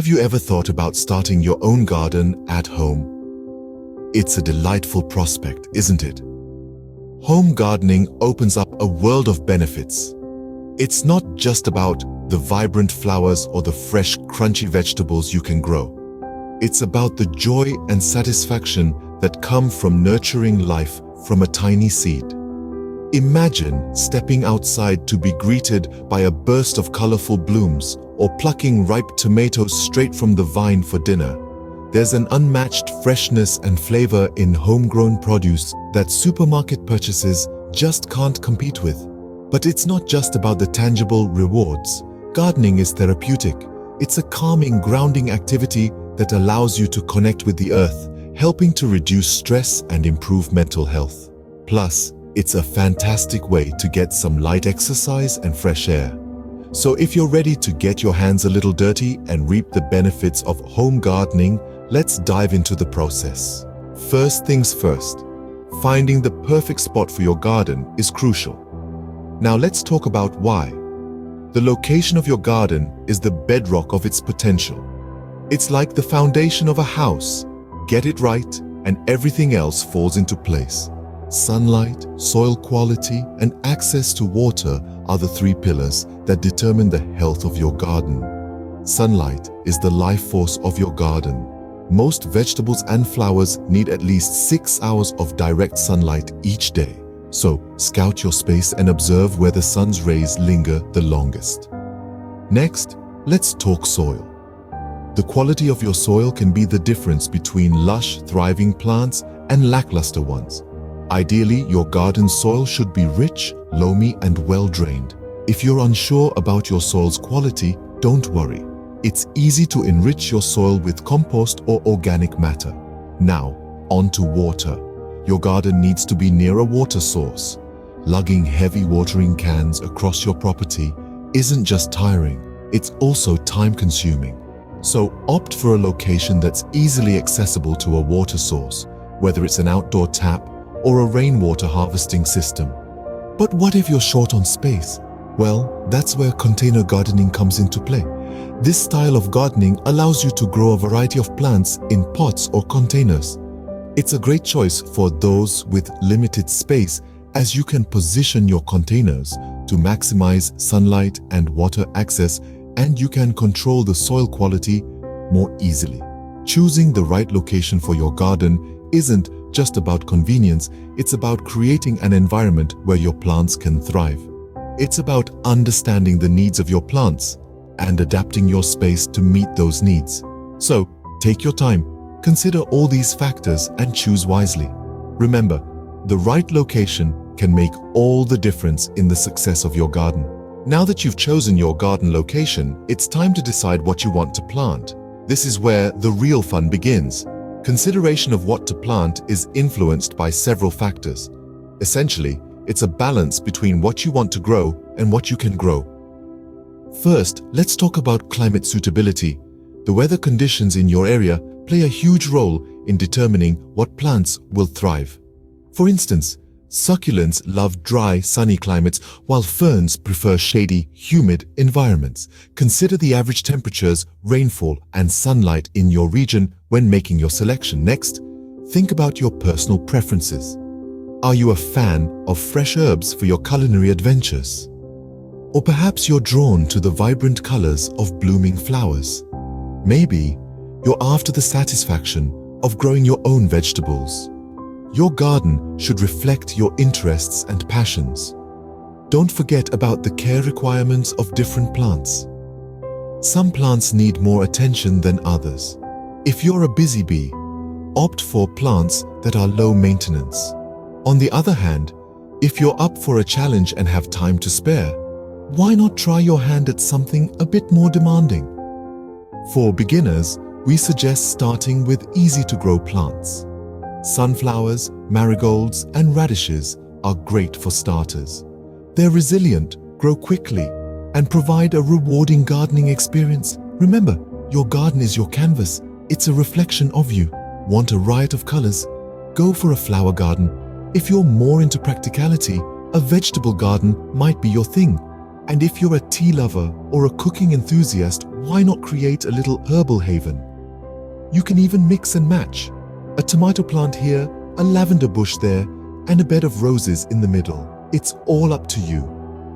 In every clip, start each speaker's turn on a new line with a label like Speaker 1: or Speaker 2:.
Speaker 1: Have you ever thought about starting your own garden at home? It's a delightful prospect, isn't it? Home gardening opens up a world of benefits. It's not just about the vibrant flowers or the fresh, crunchy vegetables you can grow. It's about the joy and satisfaction that come from nurturing life from a tiny seed. Imagine stepping outside to be greeted by a burst of colorful blooms or plucking ripe tomatoes straight from the vine for dinner. There's an unmatched freshness and flavor in homegrown produce that supermarket purchases just can't compete with. But it's not just about the tangible rewards. Gardening is therapeutic. It's a calming, grounding activity that allows you to connect with the earth, helping to reduce stress and improve mental health. Plus, it's a fantastic way to get some light exercise and fresh air. So if you're ready to get your hands a little dirty and reap the benefits of home gardening, let's dive into the process. First things first, finding the perfect spot for your garden is crucial. Now let's talk about why. The location of your garden is the bedrock of its potential. It's like the foundation of a house. Get it right, and everything else falls into place. Sunlight, soil quality, and access to water are the three pillars that determine the health of your garden. Sunlight is the life force of your garden. Most vegetables and flowers need at least 6 hours of direct sunlight each day. So, scout your space and observe where the sun's rays linger the longest. Next, let's talk soil. The quality of your soil can be the difference between lush, thriving plants and lackluster ones. Ideally, your garden soil should be rich, loamy, and well-drained. If you're unsure about your soil's quality, don't worry. It's easy to enrich your soil with compost or organic matter. Now, on to water. Your garden needs to be near a water source. Lugging heavy watering cans across your property isn't just tiring, it's also time-consuming. So opt for a location that's easily accessible to a water source, whether it's an outdoor tap or a rainwater harvesting system. But what if you're short on space? Well, that's where container gardening comes into play. This style of gardening allows you to grow a variety of plants in pots or containers. It's a great choice for those with limited space, as you can position your containers to maximize sunlight and water access, and you can control the soil quality more easily. Choosing the right location for your garden isn't just about convenience, it's about creating an environment where your plants can thrive. It's about understanding the needs of your plants and adapting your space to meet those needs. So, take your time, consider all these factors and choose wisely. Remember, the right location can make all the difference in the success of your garden. Now that you've chosen your garden location, it's time to decide what you want to plant. This is where the real fun begins. Consideration of what to plant is influenced by several factors. Essentially, it's a balance between what you want to grow and what you can grow. First, let's talk about climate suitability. The weather conditions in your area play a huge role in determining what plants will thrive. For instance, succulents love dry, sunny climates, while ferns prefer shady, humid environments. Consider the average temperatures, rainfall, and sunlight in your region when making your selection. Next, think about your personal preferences. Are you a fan of fresh herbs for your culinary adventures? Or perhaps you're drawn to the vibrant colors of blooming flowers. Maybe you're after the satisfaction of growing your own vegetables. Your garden should reflect your interests and passions. Don't forget about the care requirements of different plants. Some plants need more attention than others. If you're a busy bee, opt for plants that are low maintenance. On the other hand, if you're up for a challenge and have time to spare, why not try your hand at something a bit more demanding? For beginners, we suggest starting with easy-to-grow plants. Sunflowers, marigolds, and radishes are great for starters. They're resilient, grow quickly, and provide a rewarding gardening experience. Remember, your garden is your canvas. It's a reflection of you. Want a riot of colors? Go for a flower garden. If you're more into practicality, a vegetable garden might be your thing. And if you're a tea lover or a cooking enthusiast, why not create a little herbal haven? You can even mix and match. A tomato plant here, a lavender bush there, and a bed of roses in the middle. It's all up to you.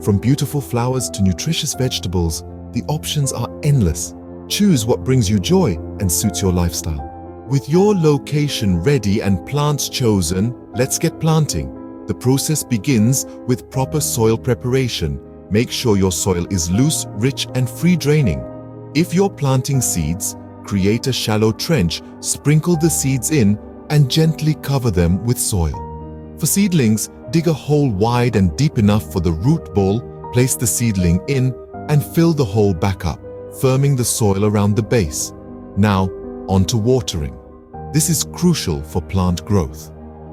Speaker 1: From beautiful flowers to nutritious vegetables, the options are endless. Choose what brings you joy and suits your lifestyle. With your location ready and plants chosen, let's get planting. The process begins with proper soil preparation. Make sure your soil is loose, rich, and free draining. If you're planting seeds, create a shallow trench, sprinkle the seeds in, and gently cover them with soil. For seedlings, dig a hole wide and deep enough for the root ball, place the seedling in, and fill the hole back up, firming the soil around the base. Now, on to watering. This is crucial for plant growth.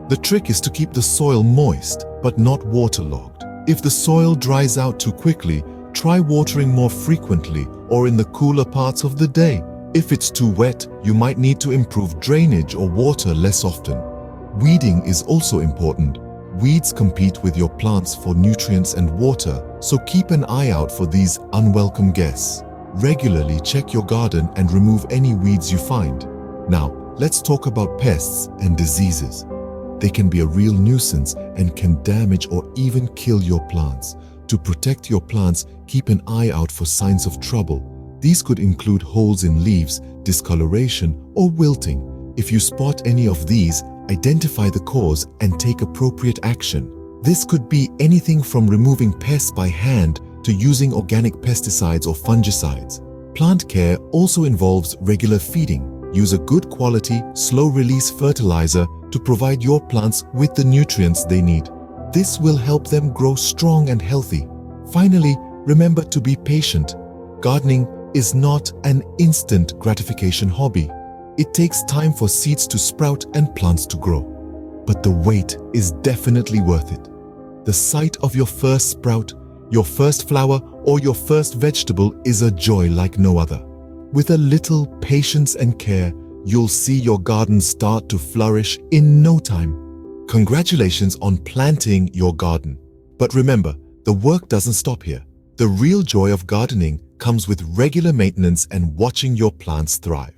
Speaker 1: The trick is to keep the soil moist, but not waterlogged. If the soil dries out too quickly, try watering more frequently or in the cooler parts of the day. If it's too wet, you might need to improve drainage or water less often. Weeding is also important. Weeds compete with your plants for nutrients and water, so keep an eye out for these unwelcome guests. Regularly check your garden and remove any weeds you find. Now, let's talk about pests and diseases. They can be a real nuisance and can damage or even kill your plants. To protect your plants, keep an eye out for signs of trouble. These could include holes in leaves, discoloration, or wilting. If you spot any of these, identify the cause and take appropriate action. This could be anything from removing pests by hand to using organic pesticides or fungicides. Plant care also involves regular feeding. Use a good quality, slow-release fertilizer to provide your plants with the nutrients they need. This will help them grow strong and healthy. Finally, remember to be patient. Gardening is not an instant gratification hobby. It takes time for seeds to sprout and plants to grow. But the wait is definitely worth it. The sight of your first sprout, your first flower, or your first vegetable is a joy like no other. With a little patience and care, you'll see your garden start to flourish in no time. Congratulations on planting your garden. But remember, the work doesn't stop here. The real joy of gardening comes with regular maintenance and watching your plants thrive.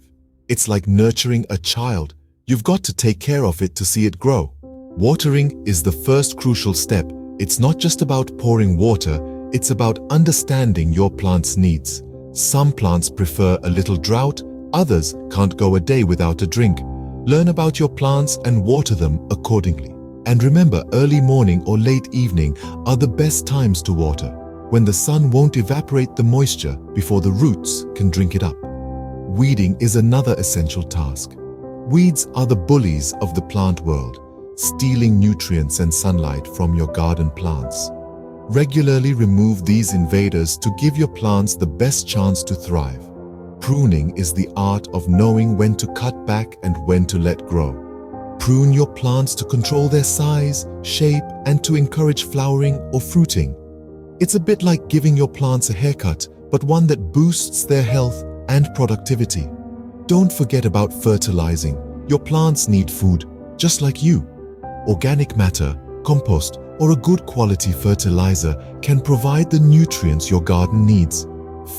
Speaker 1: It's like nurturing a child. You've got to take care of it to see it grow. Watering is the first crucial step. It's not just about pouring water, it's about understanding your plant's needs. Some plants prefer a little drought, others can't go a day without a drink. Learn about your plants and water them accordingly. And remember, early morning or late evening are the best times to water, when the sun won't evaporate the moisture before the roots can drink it up. Weeding is another essential task. Weeds are the bullies of the plant world, stealing nutrients and sunlight from your garden plants. Regularly remove these invaders to give your plants the best chance to thrive. Pruning is the art of knowing when to cut back and when to let grow. Prune your plants to control their size, shape, and to encourage flowering or fruiting. It's a bit like giving your plants a haircut, but one that boosts their health and productivity. Don't forget about fertilizing. Your plants need food, just like you. Organic matter, compost, or a good quality fertilizer can provide the nutrients your garden needs.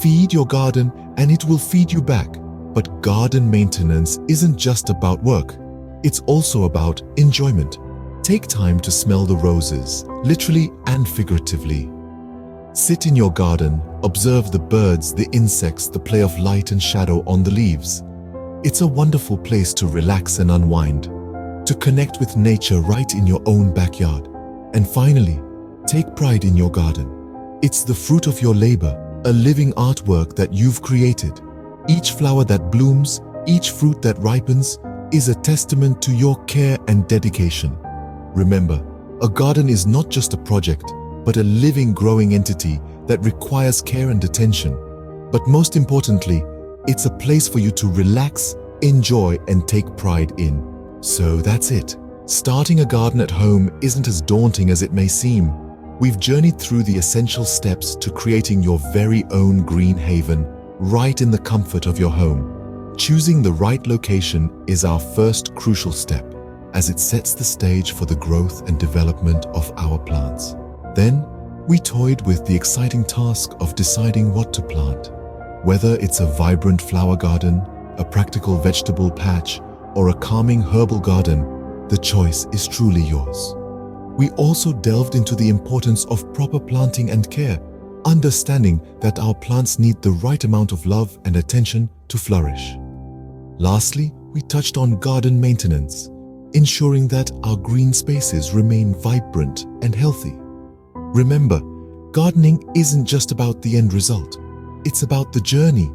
Speaker 1: Feed your garden and it will feed you back. But garden maintenance isn't just about work. It's also about enjoyment. Take time to smell the roses, literally and figuratively. Sit in your garden, observe the birds, the insects, the play of light and shadow on the leaves. It's a wonderful place to relax and unwind, to connect with nature right in your own backyard. And finally, take pride in your garden. It's the fruit of your labor, a living artwork that you've created. Each flower that blooms, each fruit that ripens, is a testament to your care and dedication. Remember, a garden is not just a project, but a living, growing entity that requires care and attention. But most importantly, it's a place for you to relax, enjoy, and take pride in. So that's it. Starting a garden at home isn't as daunting as it may seem. We've journeyed through the essential steps to creating your very own green haven right in the comfort of your home. Choosing the right location is our first crucial step, as it sets the stage for the growth and development of our plants. Then, We toyed with the exciting task of deciding what to plant. Whether it's a vibrant flower garden, a practical vegetable patch, or a calming herbal garden, the choice is truly yours. We also delved into the importance of proper planting and care, understanding that our plants need the right amount of love and attention to flourish. Lastly, we touched on garden maintenance, ensuring that our green spaces remain vibrant and healthy. Remember, gardening isn't just about the end result. It's about the journey,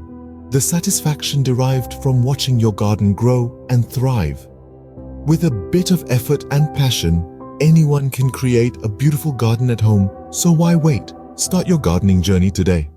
Speaker 1: the satisfaction derived from watching your garden grow and thrive. With a bit of effort and passion, anyone can create a beautiful garden at home, so why wait? Start your gardening journey today.